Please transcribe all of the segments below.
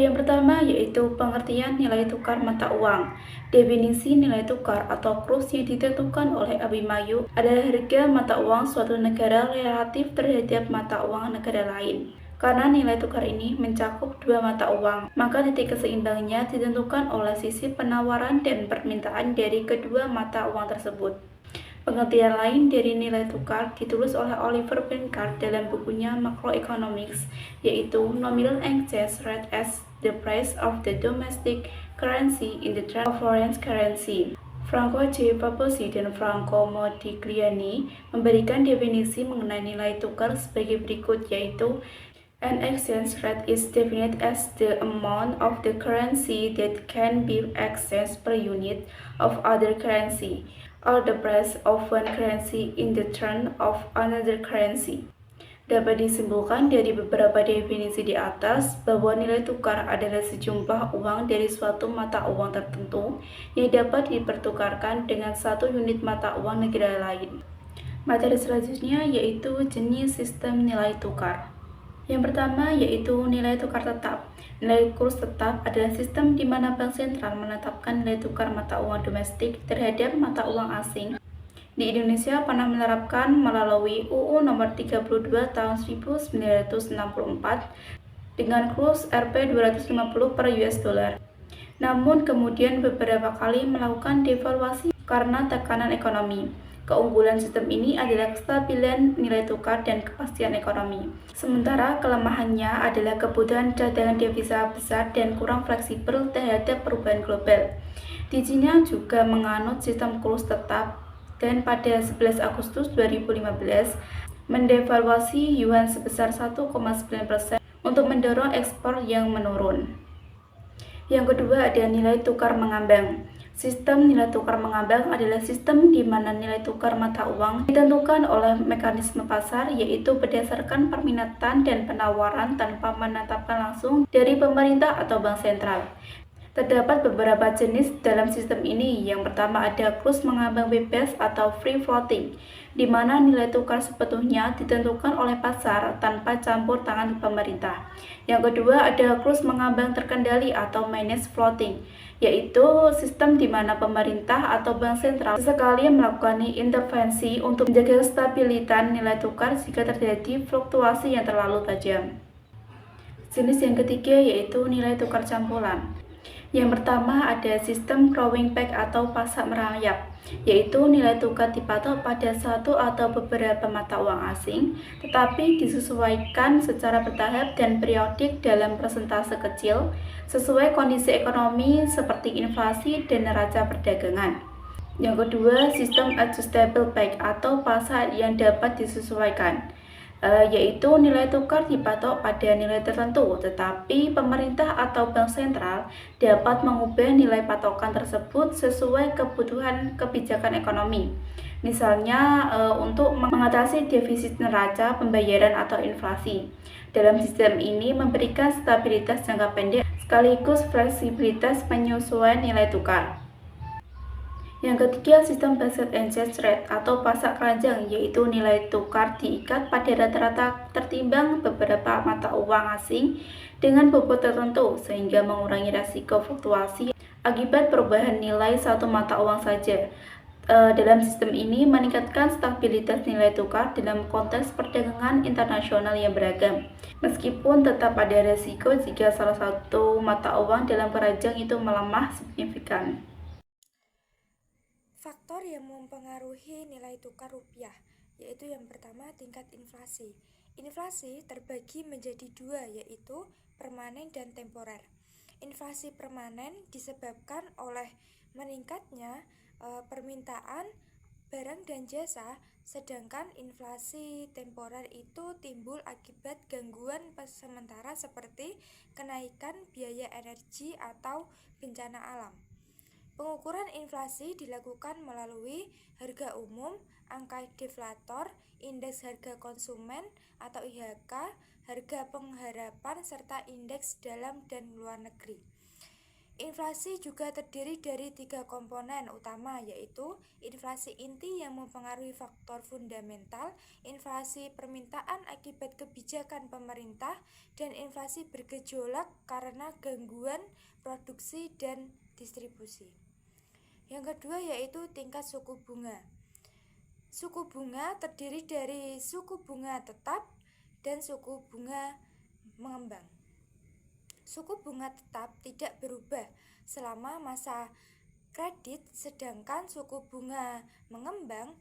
Yang pertama yaitu pengertian nilai tukar mata uang. Definisi nilai tukar atau kurs yang ditentukan oleh Abimanyu adalah harga mata uang suatu negara relatif terhadap mata uang negara lain. Karena nilai tukar ini mencakup dua mata uang, maka titik keseimbangnya ditentukan oleh sisi penawaran dan permintaan dari kedua mata uang tersebut. Pengertian lain dari nilai tukar ditulis oleh Oliver Benkart dalam bukunya Macroeconomics, yaitu nominal exchange rate as the price of the domestic currency in the trade of foreign currency. Franco J. Paposi dan Franco Modigliani memberikan definisi mengenai nilai tukar sebagai berikut, yaitu an exchange rate is defined as the amount of the currency that can be exchanged per unit of other currency, or the price of one currency in the turn of another currency. Dapat disimpulkan dari beberapa definisi di atas bahwa nilai tukar adalah sejumlah uang dari suatu mata uang tertentu yang dapat dipertukarkan dengan satu unit mata uang negara lain. Materi selanjutnya yaitu jenis sistem nilai tukar. Yang pertama yaitu nilai tukar tetap. Nilai kurs tetap adalah sistem di mana bank sentral menetapkan nilai tukar mata uang domestik terhadap mata uang asing. Di Indonesia pernah menerapkan melalui UU Nomor 32 Tahun 1964 dengan kurs Rp 250 per US dollar. Namun kemudian beberapa kali melakukan devaluasi karena tekanan ekonomi. Keunggulan sistem ini adalah kestabilan nilai tukar dan kepastian ekonomi. Sementara kelemahannya adalah kebutuhan cadangan devisa besar dan kurang fleksibel terhadap perubahan global. Di Cina juga menganut sistem kurs tetap dan pada 11 Agustus 2015 mendevaluasi yuan sebesar 1,9% untuk mendorong ekspor yang menurun. Yang kedua ada nilai tukar mengambang. Sistem nilai tukar mengambang adalah sistem di mana nilai tukar mata uang ditentukan oleh mekanisme pasar, yaitu berdasarkan permintaan dan penawaran tanpa menetapkan langsung dari pemerintah atau bank sentral. Terdapat beberapa jenis dalam sistem ini. Yang pertama ada kurs mengambang bebas atau free floating, di mana nilai tukar sebetulnya ditentukan oleh pasar tanpa campur tangan pemerintah. Yang kedua ada kurs mengambang terkendali atau managed floating, yaitu sistem di mana pemerintah atau bank sentral sesekali melakukan intervensi untuk menjaga stabilitas nilai tukar jika terjadi fluktuasi yang terlalu tajam. Jenis yang ketiga yaitu nilai tukar campuran. Yang pertama ada sistem crowing peg atau pasak merayap, yaitu nilai tukar dipatok pada satu atau beberapa mata uang asing, tetapi disesuaikan secara bertahap dan periodik dalam persentase kecil, sesuai kondisi ekonomi seperti inflasi dan neraca perdagangan. Yang kedua, sistem adjustable peg atau pasak yang dapat disesuaikan, yaitu nilai tukar dipatok pada nilai tertentu, tetapi pemerintah atau bank sentral dapat mengubah nilai patokan tersebut sesuai kebutuhan kebijakan ekonomi. Misalnya untuk mengatasi defisit neraca pembayaran atau inflasi. Dalam sistem ini memberikan stabilitas jangka pendek sekaligus fleksibilitas penyesuaian nilai tukar. Yang ketiga, sistem basket exchange rate atau pasak keranjang, yaitu nilai tukar diikat pada rata-rata tertimbang beberapa mata uang asing dengan bobot tertentu sehingga mengurangi risiko fluktuasi akibat perubahan nilai satu mata uang saja. Dalam sistem ini meningkatkan stabilitas nilai tukar dalam konteks perdagangan internasional yang beragam, meskipun tetap ada risiko jika salah satu mata uang dalam keranjang itu melemah signifikan. Faktor yang mempengaruhi nilai tukar rupiah, yaitu yang pertama tingkat inflasi. Inflasi terbagi menjadi dua, yaitu permanen dan temporer. Inflasi permanen disebabkan oleh meningkatnya permintaan barang dan jasa, sedangkan inflasi temporer itu timbul akibat gangguan sementara seperti kenaikan biaya energi atau bencana alam. Pengukuran inflasi dilakukan melalui harga umum, angka deflator, indeks harga konsumen atau IHK, harga pengharapan, serta indeks dalam dan luar negeri. Inflasi juga terdiri dari 3 komponen utama, yaitu inflasi inti yang mempengaruhi faktor fundamental, inflasi permintaan akibat kebijakan pemerintah, dan inflasi bergejolak karena gangguan produksi dan distribusi. Yang kedua yaitu tingkat suku bunga. Suku bunga terdiri dari suku bunga tetap dan suku bunga mengembang. Suku bunga tetap tidak berubah selama masa kredit, sedangkan suku bunga mengembang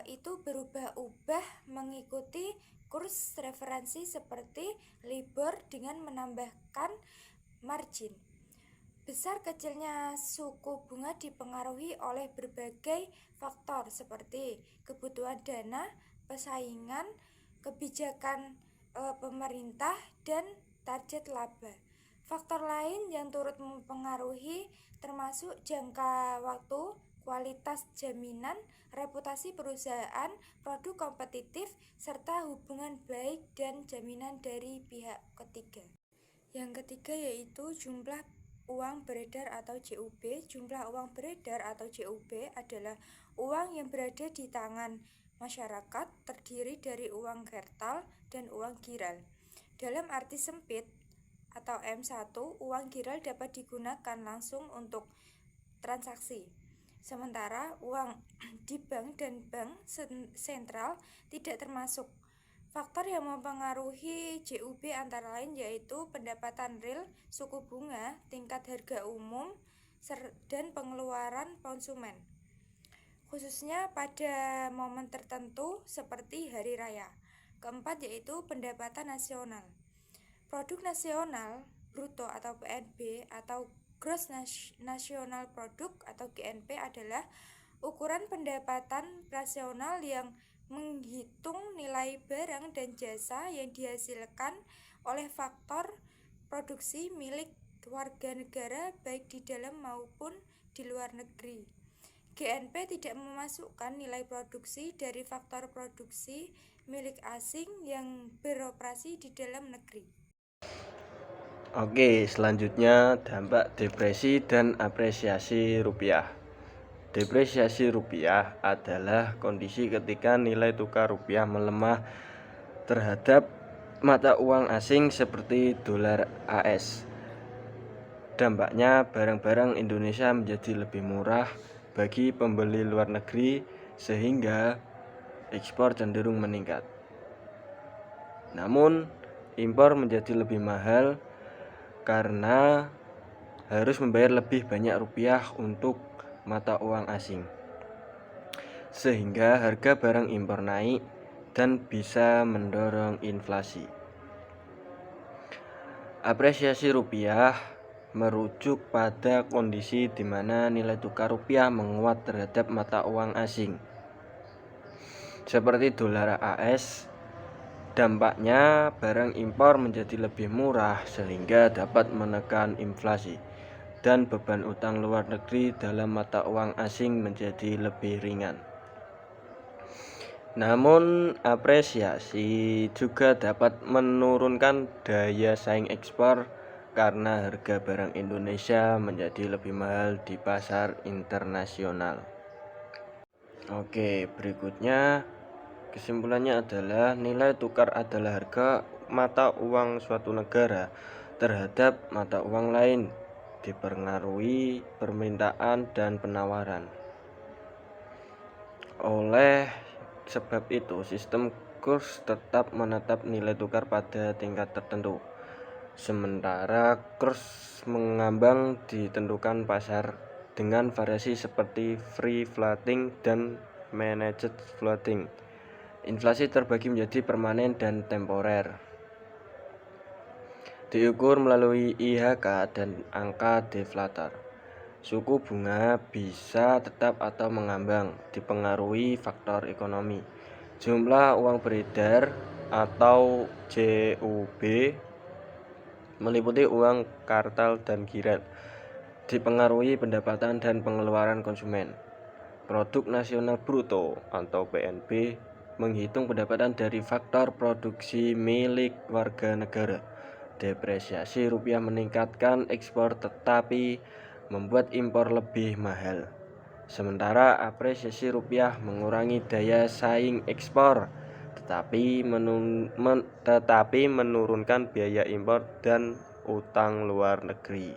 itu berubah-ubah mengikuti kurs referensi seperti LIBOR dengan menambahkan margin. Besar kecilnya suku bunga dipengaruhi oleh berbagai faktor seperti kebutuhan dana, persaingan, kebijakan pemerintah, dan target laba. Faktor lain yang turut mempengaruhi termasuk jangka waktu, kualitas jaminan, reputasi perusahaan, produk kompetitif, serta hubungan baik dan jaminan dari pihak ketiga. Yang ketiga yaitu jumlah uang beredar atau JUB. Jumlah uang beredar atau JUB adalah uang yang berada di tangan masyarakat, terdiri dari uang kertal dan uang giral. Dalam arti sempit atau M1, uang giral dapat digunakan langsung untuk transaksi. Sementara uang di bank dan bank sentral tidak termasuk. Faktor yang mempengaruhi JUB antara lain yaitu pendapatan real, suku bunga, tingkat harga umum, dan pengeluaran konsumen, khususnya pada momen tertentu seperti hari raya. Keempat yaitu pendapatan nasional. Produk nasional bruto atau PNB atau Gross National Product atau GNP adalah ukuran pendapatan nasional yang menghitung nilai barang dan jasa yang dihasilkan oleh faktor produksi milik warga negara baik di dalam maupun di luar negeri. GNP tidak memasukkan nilai produksi dari faktor produksi milik asing yang beroperasi di dalam negeri. Oke, selanjutnya dampak depresi dan apresiasi rupiah. Depresiasi rupiah adalah kondisi ketika nilai tukar rupiah melemah terhadap mata uang asing seperti dolar AS. Dampaknya barang-barang Indonesia menjadi lebih murah bagi pembeli luar negeri sehingga ekspor cenderung meningkat. Namun, impor menjadi lebih mahal karena harus membayar lebih banyak rupiah untuk mata uang asing, sehingga harga barang impor naik dan bisa mendorong inflasi. Apresiasi rupiah merujuk pada kondisi di mana nilai tukar rupiah menguat terhadap mata uang asing, seperti dolar AS. Dampaknya barang impor menjadi lebih murah sehingga dapat menekan inflasi dan beban utang luar negeri dalam mata uang asing menjadi lebih ringan. Namun apresiasi juga dapat menurunkan daya saing ekspor karena harga barang Indonesia menjadi lebih mahal di pasar internasional. Oke, berikutnya kesimpulannya adalah nilai tukar adalah harga mata uang suatu negara terhadap mata uang lain, dipengaruhi permintaan dan penawaran. Oleh sebab itu, sistem kurs tetap menetap nilai tukar pada tingkat tertentu, sementara kurs mengambang ditentukan pasar dengan variasi seperti free floating dan managed floating. Inflasi terbagi menjadi permanen dan temporer. Diukur melalui IHK dan angka deflator. Suku bunga bisa tetap atau mengambang, dipengaruhi faktor ekonomi. Jumlah uang beredar atau JUB meliputi uang kartal dan giral, dipengaruhi pendapatan dan pengeluaran konsumen. Produk nasional bruto atau PNB menghitung pendapatan dari faktor produksi milik warga negara. Depresiasi rupiah meningkatkan ekspor tetapi membuat impor lebih mahal. Sementara apresiasi rupiah mengurangi daya saing ekspor tetapi menurunkan biaya impor dan utang luar negeri.